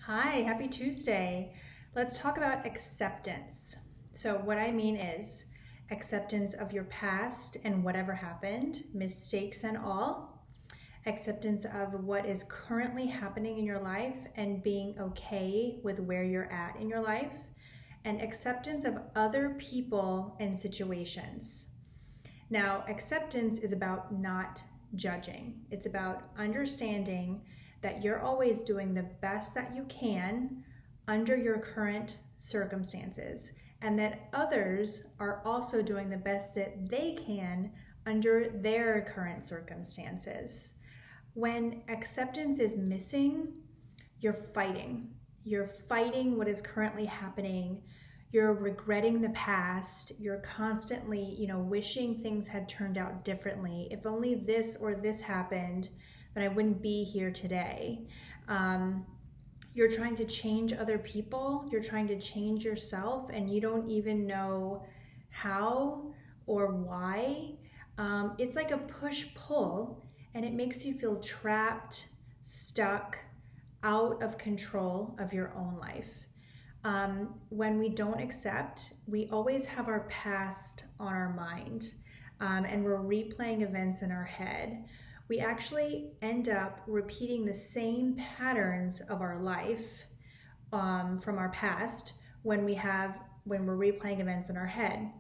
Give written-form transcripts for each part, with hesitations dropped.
Hi, happy Tuesday. Let's talk about acceptance. So, what I mean is acceptance of your past and whatever happened, mistakes and all, acceptance of what is currently happening in your life and being okay with where you're at in your life, and acceptance of other people and situations. Now, acceptance is about not judging. It's about understanding that you're always doing the best that you can under your current circumstances, and that others are also doing the best that they can under their current circumstances. When acceptance is missing, you're fighting. You're fighting what is currently happening. You're regretting the past. You're constantly, wishing things had turned out differently. If only this or this happened, then I wouldn't be here today. You're trying to change other people. You're trying to change yourself, and you don't even know how or why. It's like a push-pull, and it makes you feel trapped, stuck, out of control of your own life. When we don't accept, we always have our past on our mind, and we're replaying events in our head. We actually end up repeating the same patterns of our life from our past when we're replaying events in our head.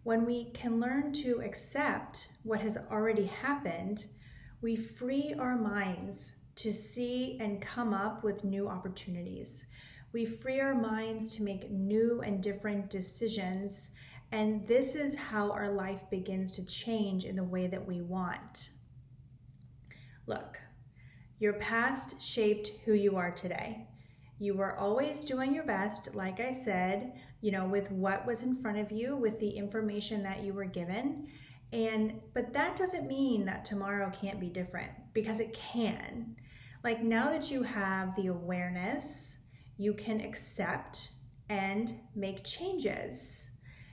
When we can learn to accept what has already happened, we free our minds to see and come up with new opportunities. We free our minds to make new and different decisions, and this is how our life begins to change in the way that we want. Look, your past shaped who you are today. You were always doing your best, like I said, with what was in front of you, with the information that you were given. But that doesn't mean that tomorrow can't be different, because it can. Like, now that you have the awareness, you can accept and make changes.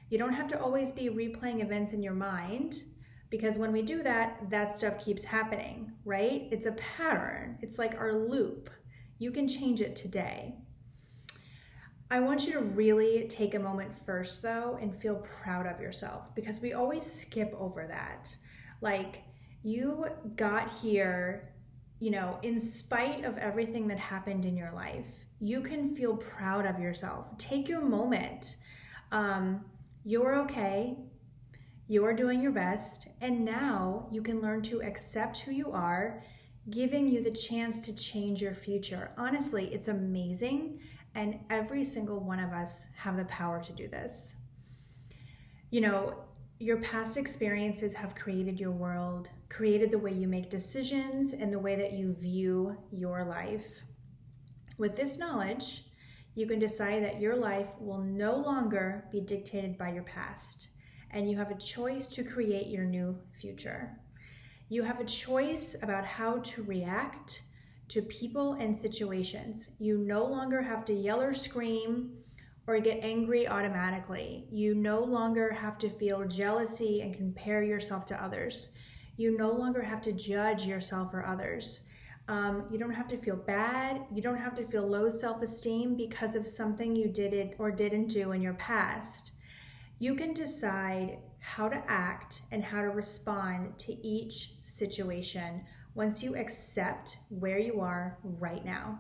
You don't have to always be replaying events in your mind, because when we do that, that stuff keeps happening, right? It's a pattern. It's like our loop. You can change it today. I want you to really take a moment first, though, and feel proud of yourself, because we always skip over that. Like, you got here, in spite of everything that happened in your life. You can feel proud of yourself. Take your moment. You're okay. You're doing your best. And now you can learn to accept who you are, giving you the chance to change your future. Honestly, it's amazing. And every single one of us have the power to do this. Your past experiences have created your world, created the way you make decisions, and the way that you view your life. With this knowledge, you can decide that your life will no longer be dictated by your past, and you have a choice to create your new future. You have a choice about how to react to people and situations. You no longer have to yell or scream or get angry automatically. You no longer have to feel jealousy and compare yourself to others. You no longer have to judge yourself or others. You don't have to feel bad. You don't have to feel low self-esteem because of something you did or didn't do in your past. You can decide how to act and how to respond to each situation once you accept where you are right now.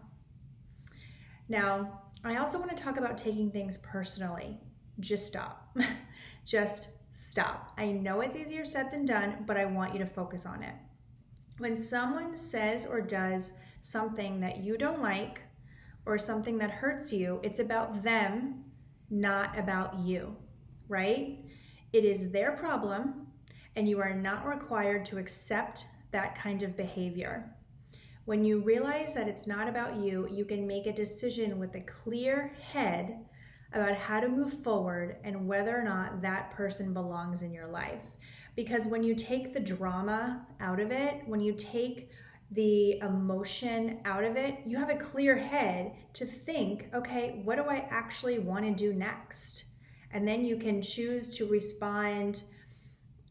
Now, I also want to talk about taking things personally. Just stop. Just stop. I know it's easier said than done, but I want you to focus on it. When someone says or does something that you don't like or something that hurts you, it's about them, not about you, right? It is their problem, and you are not required to accept that kind of behavior. When you realize that it's not about you, you can make a decision with a clear head about how to move forward and whether or not that person belongs in your life. Because when you take the drama out of it, when you take the emotion out of it, you have a clear head to think, okay, what do I actually want to do next? And then you can choose to respond,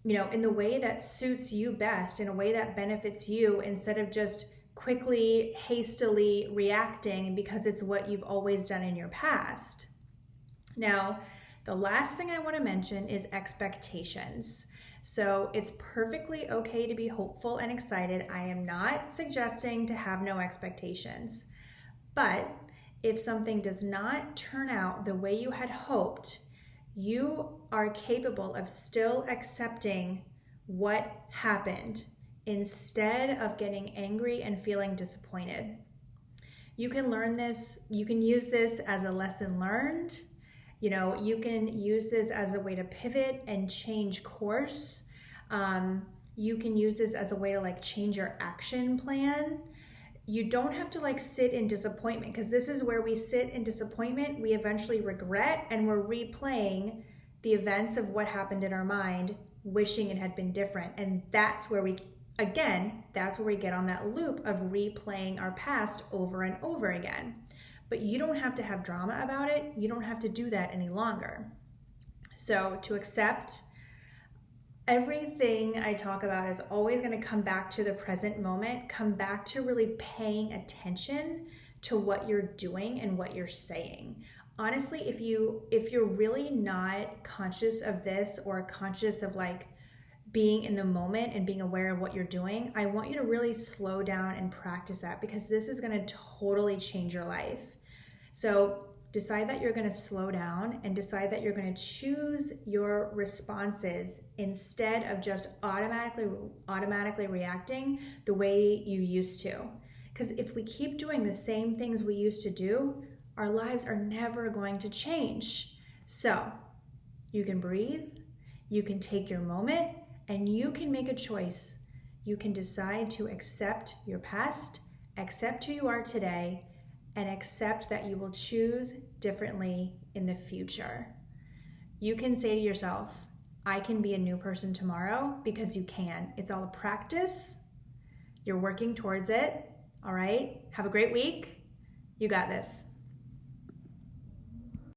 in the way that suits you best, in a way that benefits you, instead of just quickly, hastily reacting because it's what you've always done in your past. Now, the last thing I want to mention is expectations. So it's perfectly okay to be hopeful and excited. I am not suggesting to have no expectations. But if something does not turn out the way you had hoped, you are capable of still accepting what happened instead of getting angry and feeling disappointed. You can learn this, you can use this as a lesson learned. You can use this as a way to pivot and change course. You can use this as a way to change your action plan. You don't have to sit in disappointment, because this is where we sit in disappointment. We eventually regret, and we're replaying the events of what happened in our mind, wishing it had been different. And that's where we get on that loop of replaying our past over and over again. But you don't have to have drama about it. You don't have to do that any longer. So to accept, everything I talk about is always going to come back to the present moment, come back to really paying attention to what you're doing and what you're saying. Honestly, if you're really not conscious of this, or conscious of being in the moment and being aware of what you're doing, I want you to really slow down and practice that, because this is going to totally change your life. So decide that you're going to slow down, and decide that you're going to choose your responses instead of just automatically reacting the way you used to. Because if we keep doing the same things we used to do, our lives are never going to change. So you can breathe, you can take your moment, and you can make a choice. You can decide to accept your past, accept who you are today, and accept that you will choose differently in the future. You can say to yourself, I can be a new person tomorrow, because you can. It's all a practice. You're working towards it. All right? Have a great week. You got this.